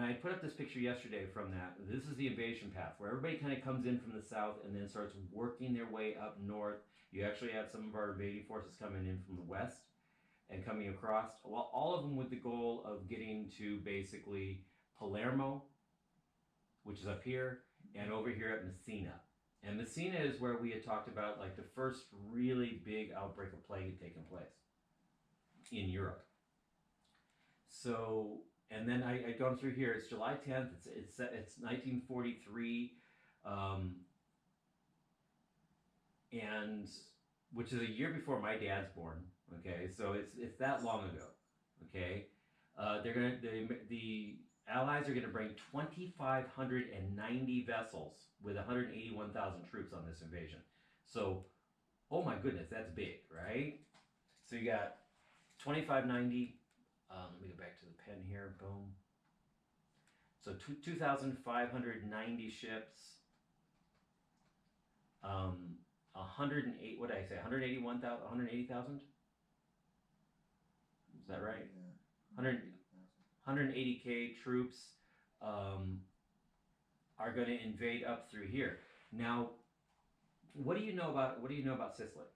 I put up this picture yesterday from that. This is the invasion path where everybody kind of comes in from the south and then starts working their way up north. You actually have some of our invading forces coming in from the west and coming across. Well, all of them with the goal of getting to basically Palermo, which is up here, and over here at Messina. And Messina is where we had talked about like the first really big outbreak of plague had taken place in Europe. So, and then I'd gone through here. It's July 10th. It's 1943, and which is a year before my dad's born. Okay, so it's that long ago. Okay, the Allies are gonna bring 2,590 vessels with 181,000 troops on this invasion. So, oh my goodness, that's big, right? So you got 2,590. Let me go back to the pen here. Boom. So 2,590 ships. 108. What did I say? 181,000. 180,000. Is that right? Yeah. 180K troops are going to invade up through here. Now, what do you know about Sicily?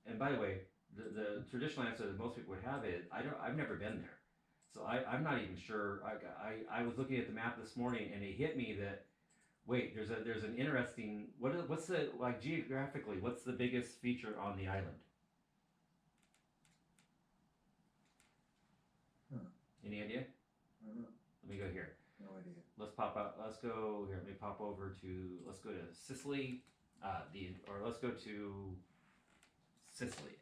And by the way, the traditional answer that most people would have is I've never been there, so I'm not even sure. I was looking at the map this morning and it hit me that wait, there's an interesting what's the like geographically what's the biggest feature on the island? Huh. Any idea? I don't know. Let me go here. No idea. Let's pop out. Let's go here. Let me pop over to. Let's go to Sicily. Let's go to Sicily.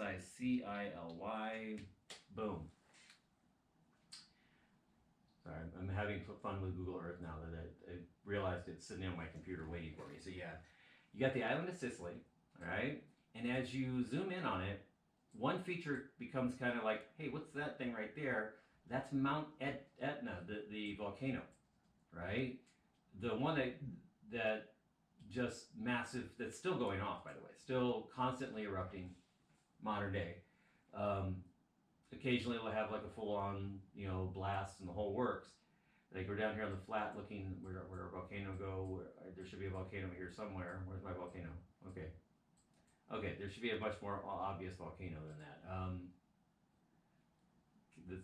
Sicily. Boom. Sorry, I'm having fun with Google Earth now that I realized it's sitting on my computer waiting for me. So yeah, you got the island of Sicily, all right? And as you zoom in on it, one feature becomes kind of like, hey, what's that thing right there? That's Mount Etna, the volcano, right? The one that just massive, that's still going off, by the way, still constantly erupting, modern day. Occasionally it'll have like a full-on, blast and the whole works. Like we're down here on the flat looking where our volcano go. There should be a volcano here somewhere. Where's my volcano? Okay, there should be a much more obvious volcano than that.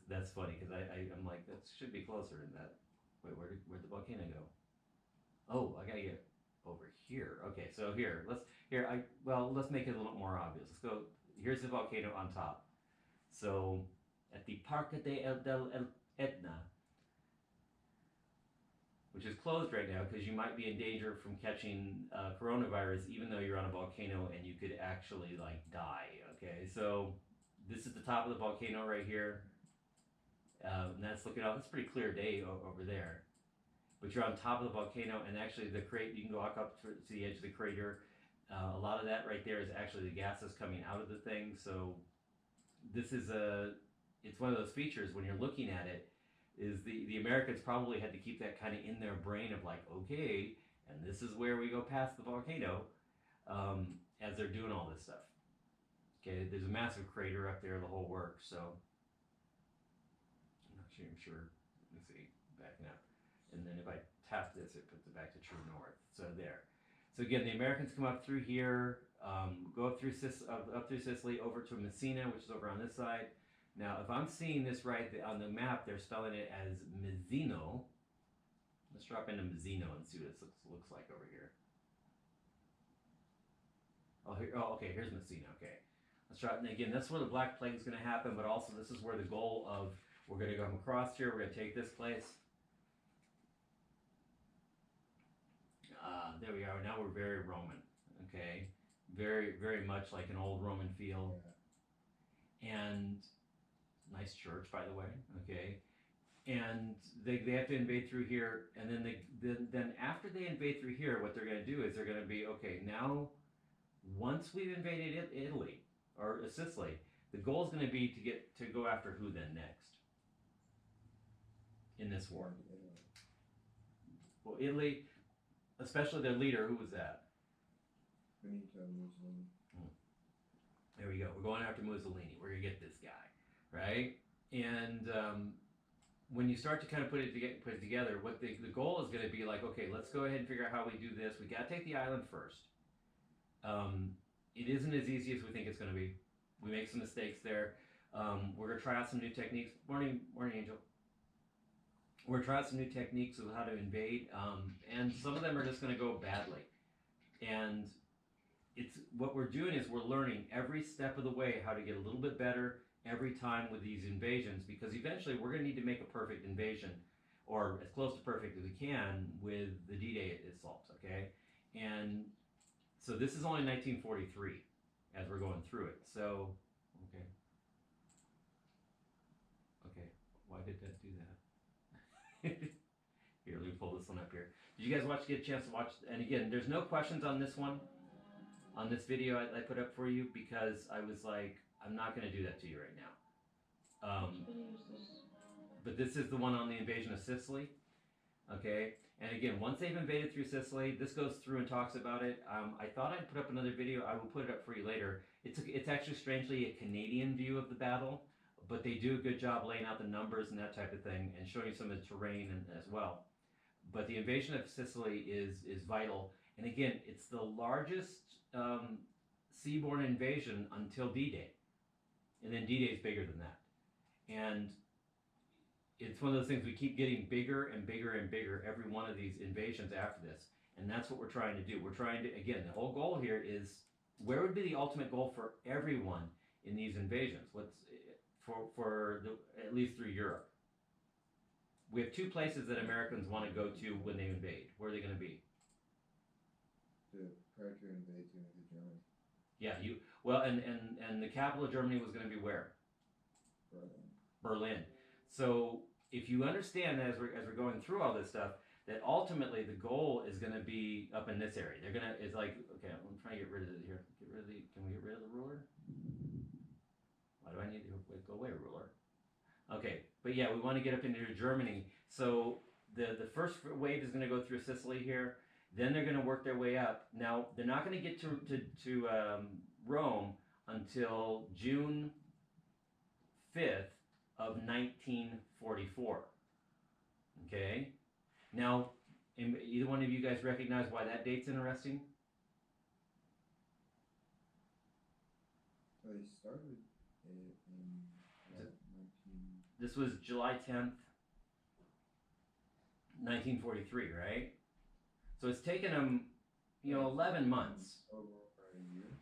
That's funny because I'm like that should be closer than that. Wait, where'd the volcano go? Oh, I gotta get over here. Okay, so let's make it a little more obvious. Let's go. Here's the volcano on top. So at the Parque del Etna, which is closed right now because you might be in danger from catching coronavirus, even though you're on a volcano and you could actually like die. Okay, so this is the top of the volcano right here, and that's looking out. It's a pretty clear day over there. But you're on top of the volcano, and actually you can walk up to the edge of the crater. A lot of that right there is actually the gases coming out of the thing. So this is it's one of those features when you're looking at it, is the Americans probably had to keep that kind of in their brain of like, okay, and this is where we go past the volcano, as they're doing all this stuff. Okay, there's a massive crater up there, the whole works, so I'm sure, let me see, backing up. And then if I tap this, it puts it back to true north. So there. So again, the Americans come up through here, go up through Sicily, over to Messina, which is over on this side. Now, if I'm seeing this right on the map, they're spelling it as Mezzino. Let's drop into Mezzino and see what it looks like over here. Okay, here's Messina. Okay, let's drop. And again, that's where the Black Plague is going to happen, but also this is where the goal of we're going to come across here. We're going to take this place. There we are. Now we're very Roman. Okay, very, very much like an old Roman feel. Yeah. And nice church, by the way. Okay, and they have to invade through here, and then after they invade through here, what they're going to do is they're going to be okay. Now, once we've invaded Italy or Sicily, the goal is going to be to go after who then next in this war. Well, Italy. Especially their leader, who was that? Benito Mussolini. There we go. We're going after Mussolini. We're gonna get this guy, right? And when you start to kind of put it together, what the goal is going to be like, okay, let's go ahead and figure out how we do this. We got to take the island first. It isn't as easy as we think it's going to be. We make some mistakes there. We're going to try out some new techniques. Morning, Angel. We're going to try out some new techniques of how to invade, and some of them are just going to go badly. And it's what we're doing is we're learning every step of the way how to get a little bit better every time with these invasions, because eventually we're going to need to make a perfect invasion, or as close to perfect as we can, with the D-Day assault, okay? And so this is only 1943 as we're going through it. So, okay. Okay, why did that do that? Here, let me pull this one up here. Did you guys get a chance to watch? And again, there's no questions on this one, on this video I put up for you, because I was like, I'm not going to do that to you right now. But this is the one on the invasion of Sicily. Okay, and again, once they've invaded through Sicily, this goes through and talks about it. I thought I'd put up another video. I will put it up for you later. It's actually strangely a Canadian view of the battle, but they do a good job laying out the numbers and that type of thing, and showing you some of the terrain as well. But the invasion of Sicily is vital, and again, it's the largest seaborne invasion until D-Day. And then D-Day is bigger than that. And it's one of those things, we keep getting bigger and bigger and bigger every one of these invasions after this. And that's what we're trying to do. We're trying to, again, the whole goal here is, where would be the ultimate goal for everyone in these invasions? What's at least through Europe? We have two places that Americans want to go to when they invade. Where are they going to be? Prior to invading Germany. Yeah, and the capital of Germany was going to be where? Berlin. So if you understand that as we're going through all this stuff, that ultimately the goal is going to be up in this area. It's like, okay, I'm trying to get rid of it here. Can we get rid of the ruler? Why do I need to go away, ruler? Okay, but yeah, we want to get up into Germany. So the first wave is going to go through Sicily here. Then they're going to work their way up. Now, they're not going to get to Rome until June 5th of 1944. Okay? Now, either one of you guys recognize why that date's interesting? They started in 19... This was July 10th, 1943, right? So it's taken them, 11 months. Over a year?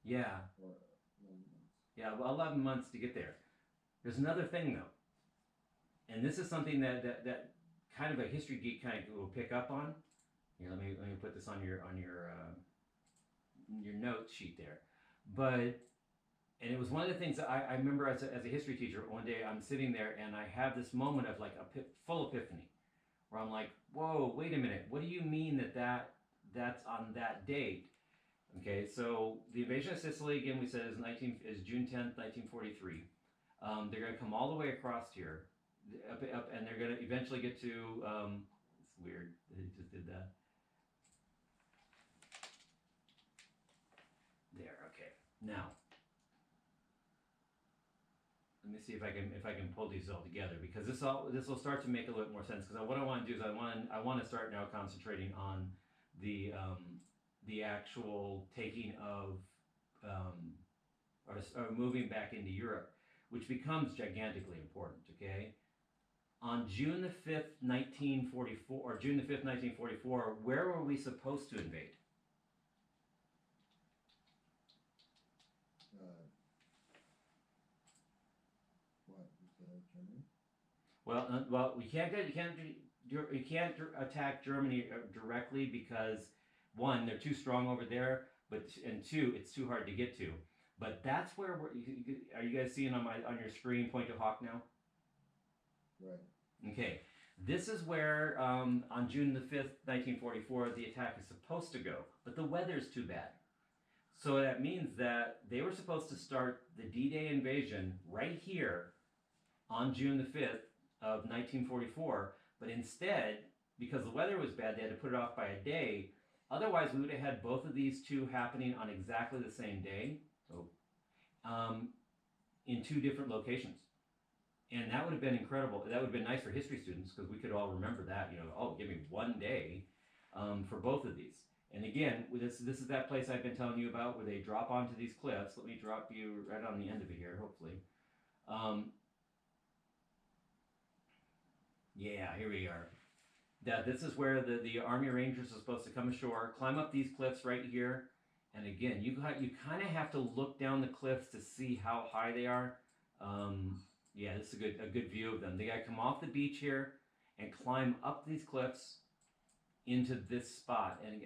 Yeah. Or 11 months. Yeah, well, 11 months to get there. There's another thing, though. And this is something that kind of a history geek kind of will pick up on. Here, let me put this on your notes sheet there. And it was one of the things that I remember as a history teacher. One day I'm sitting there and I have this moment of like a full epiphany, where I'm like, whoa, wait a minute, what do you mean that's on that date? Okay, so the invasion of Sicily, again, we said is June 10th, 1943. They're going to come all the way across here, up, and they're going to eventually get to, it's weird that he just did that. There, okay. Now, let me see if I can pull these all together, because this will start to make a little bit more sense. Because what I want to do is I want to start now concentrating on the actual taking of or moving back into Europe, which becomes gigantically important. Okay, on June the 5th, 1944, or June the 5th, 1944, where were we supposed to invade? Germany? Well, you can't attack Germany directly, because one, they're too strong over there, and two, it's too hard to get to. But that's where are you guys seeing on your screen? Point to Hawk now. Right. Okay, this is where on June the 5th, 1944, the attack is supposed to go, but the weather's too bad. So that means that they were supposed to start the D-Day invasion right here on June the 5th of 1944, but instead, because the weather was bad, they had to put it off by a day. Otherwise, we would have had both of these two happening on exactly the same day. Oh. in 2 different locations. And that would have been incredible. That would have been nice for history students because we could all remember that. Oh, give me one day for both of these. And again, this is that place I've been telling you about where they drop onto these cliffs. Let me drop you right on the end of it here, hopefully. Yeah, here we are. This is where the Army Rangers are supposed to come ashore, climb up these cliffs right here. And again, you kind of have to look down the cliffs to see how high they are. Yeah, this is a good view of them. They got to come off the beach here and climb up these cliffs into this spot. And